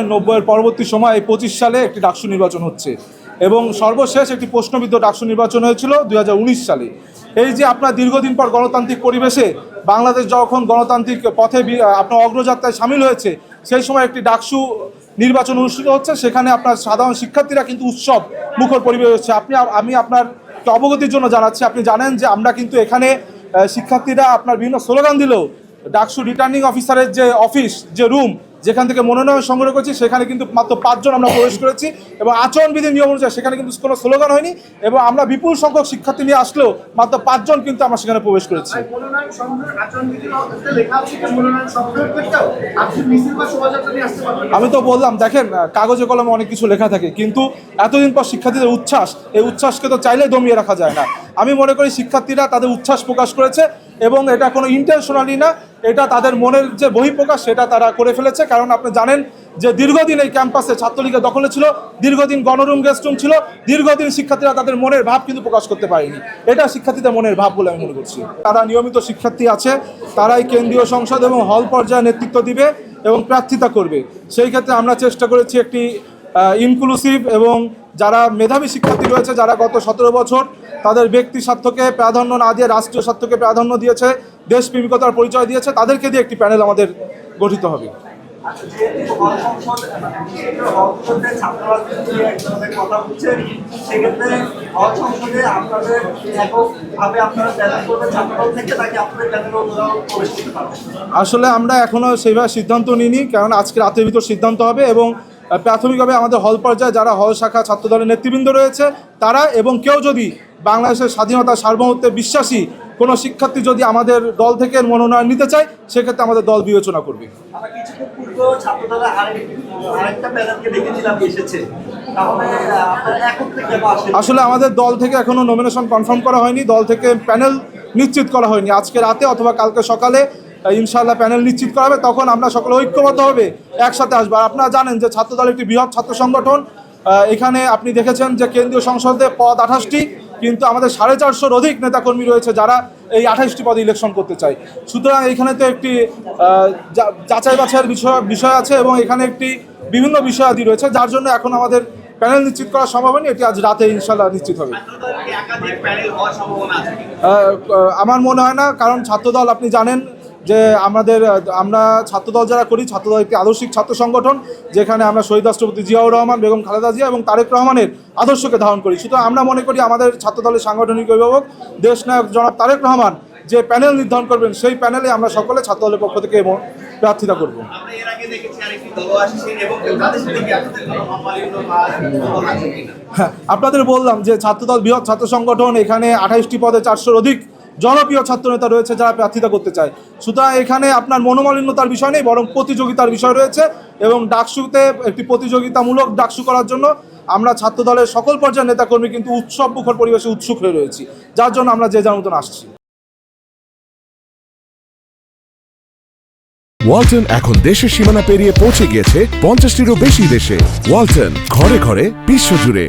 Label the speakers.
Speaker 1: জানেন 90-এর পরবর্তী সময় এই 25 সালে একটি ডাকসু নির্বাচন হচ্ছে এবং সর্বশেষ একটি প্রশ্নবিদ্ধ ডাকসু নির্বাচন হয়েছিল 2019 সালে। এই যে আপনার দীর্ঘদিন পর গণতান্ত্রিক পরিবেশে বাংলাদেশ যখন গণতান্ত্রিক পথে আপনার অগ্রযাত্রায় সামিল হয়েছে, সেই সময় একটি ডাকসু নির্বাচন অনুষ্ঠিত হচ্ছে, সেখানে আপনার সাধারণ শিক্ষার্থীরা কিন্তু উৎসব মুখর পরিবেশ হচ্ছে। আমি আপনার অবগতির জন্য জানাচ্ছি, আপনি জানেন যে আমরা কিন্তু এখানে শিক্ষার্থীরা আপনার বিভিন্ন স্লোগান দিলেও ডাকসু রিটার্নিং অফিসারের যে অফিস, যে রুম যেখান থেকে মনোনয়ন সংগ্রহ করেছি, সেখানে কিন্তু মাত্র 5 জন আমরা প্রবেশ করেছি এবং আচরণবিধির নিয়ম অনুযায়ী সেখানে কিন্তু কোনো স্লোগান হয়নি এবং আমরা বিপুল সংখ্যক শিক্ষার্থী নিয়ে আসলেও মাত্র 5 জন কিন্তু আমরা সেখানে প্রবেশ করেছি। আমি তো বললাম, দেখেন কাগজে কলমে অনেক কিছু লেখা থাকে, কিন্তু এতদিন পর শিক্ষার্থীদের উচ্ছ্বাস, এই উচ্ছ্বাসকে তো চাইলে দমিয়ে রাখা যায় না। আমি মনে করি শিক্ষার্থীরা তাদের উচ্ছ্বাস প্রকাশ করেছে এবং এটা কোনো ইন্টেনশনালি না, এটা তাদের মনের যে বহিঃপ্রকাশ সেটা তারা করে ফেলেছে। কারণ আপনি জানেন যে দীর্ঘদিন এই ক্যাম্পাসে ছাত্রলীগের দখলে ছিল, দীর্ঘদিন গণরুম গেস্টরুম ছিল, দীর্ঘদিন শিক্ষার্থীরা তাদের মনের ভাব কিন্তু প্রকাশ করতে পারেনি। এটা শিক্ষার্থীদের মনের ভাব বলে আমি মনে করছি। তারা নিয়মিত শিক্ষার্থী আছে, তারাই কেন্দ্রীয় সংসদ এবং হল পর্যায়ে নেতৃত্ব দিবে এবং প্রার্থিতা করবে। সেই ক্ষেত্রে আমরা চেষ্টা করেছি একটি ইনক্লুসিভ এবং যারা মেধাবী শিক্ষার্থী রয়েছে, যারা গত 17 বছর তাদের ব্যক্তি স্বার্থকে প্রাধান্য না দিয়ে রাষ্ট্রীয় স্বার্থকে প্রাধান্য দিয়েছে, দেশপ্রেমিকতার পরিচয় দিয়েছে, তাদেরকে দিয়ে একটি প্যানেল আমাদের গঠিত হবে। আসলে আমরা এখনো সেইভাবে সিদ্ধান্ত নিইনি, কারণ আজকে রাতের ভিতর সিদ্ধান্ত হবে এবং প্রাথমিকভাবে আমাদের হল পর্যায়ে যারা হল শাখা ছাত্রদলের নেতৃবৃন্দ রয়েছে তারা, এবং কেউ যদি বাংলাদেশের স্বাধীনতা সার্বভৌমত্বে বিশ্বাসী কোনো শিক্ষার্থী যদি আমাদের দল থেকে মনোনয়ন নিতে চায়, সেক্ষেত্রে আমাদের দল বিবেচনা করবে। আসলে আমাদের দল থেকে এখনো নমিনেশন কনফার্ম করা হয়নি, দল থেকে প্যানেল নিশ্চিত করা হয়নি। আজকে রাতে অথবা কালকে সকালে ইনশাআল্লাহ প্যানেল নিশ্চিত করা হবে, তখন আমরা সকলে ঐক্যবদ্ধভাবে একসাথে আসবো। আপনারা জানেন যে ছাত্রদল একটি বৃহৎ ছাত্র সংগঠন। এখানে আপনি দেখেছেন যে কেন্দ্রীয় সংসদে পদ 28টি, কিন্তু আমাদের 450-র অধিক নেতাকর্মী রয়েছে যারা এই 28টি পদে ইলেকশন করতে চায়। সুতরাং এখানে তো একটি যাচাই বাছাইয়ের বিষয় আছে এবং এখানে একটি বিভিন্ন বিষয়াদি রয়েছে, যার জন্য এখন আমাদের প্যানেল নিশ্চিত করা সম্ভব হয়নি। এটি আজ রাতে ইনশাআল্লাহ নিশ্চিত হবে। আমার মনে হয় না, কারণ ছাত্রদল আপনি জানেন যে আমরা ছাত্রদল যারা করি, ছাত্রদল একটি আদর্শিক ছাত্র সংগঠন, যেখানে আমরা শহীদ রাষ্ট্রপতি জিয়াউর রহমান, বেগম খালেদা জিয়া এবং তারেক রহমানের আদর্শকে ধারণ করি। সুতরাং আমরা মনে করি আমাদের ছাত্রদলের সাংগঠনিক অভিভাবক দেশনায়ক জনাব তারেক রহমান যে প্যানেল নির্ধারণ করবেন, সেই প্যানেলে আমরা সকলে ছাত্রদলের পক্ষ থেকে প্রার্থিতা করব। হ্যাঁ, আপনাদের বললাম যে ছাত্রদল বৃহৎ ছাত্র সংগঠন, এখানে 28টি পদে 400-র অধিক জনপ্রিয় ছাত্রনেতা রয়েছে যারা প্রার্থিতা করতে চায়। সুতরাং এখানে আপনার মনোমালিন্যতার বিষয় নেই, বরং প্রতিযোগিতার বিষয় রয়েছে এবং ডাকসুতে একটি প্রতিযোগিতামূলক ডাকসু করার জন্য আমরা ছাত্রদলের সকল পর্যায়ের নেতাকর্মী কিন্তু উৎসব মুখর পরিবেশে উৎসুক হয়ে রয়েছি, যার জন্য আমরা যে যার মতন আসছি।
Speaker 2: ওয়ালটন এখন দেশের সীমানা পেরিয়ে পৌঁছে গিয়েছে 50টিরও বেশি দেশে। ওয়ালটন, ঘরে ঘরে বিশ্বজুড়ে।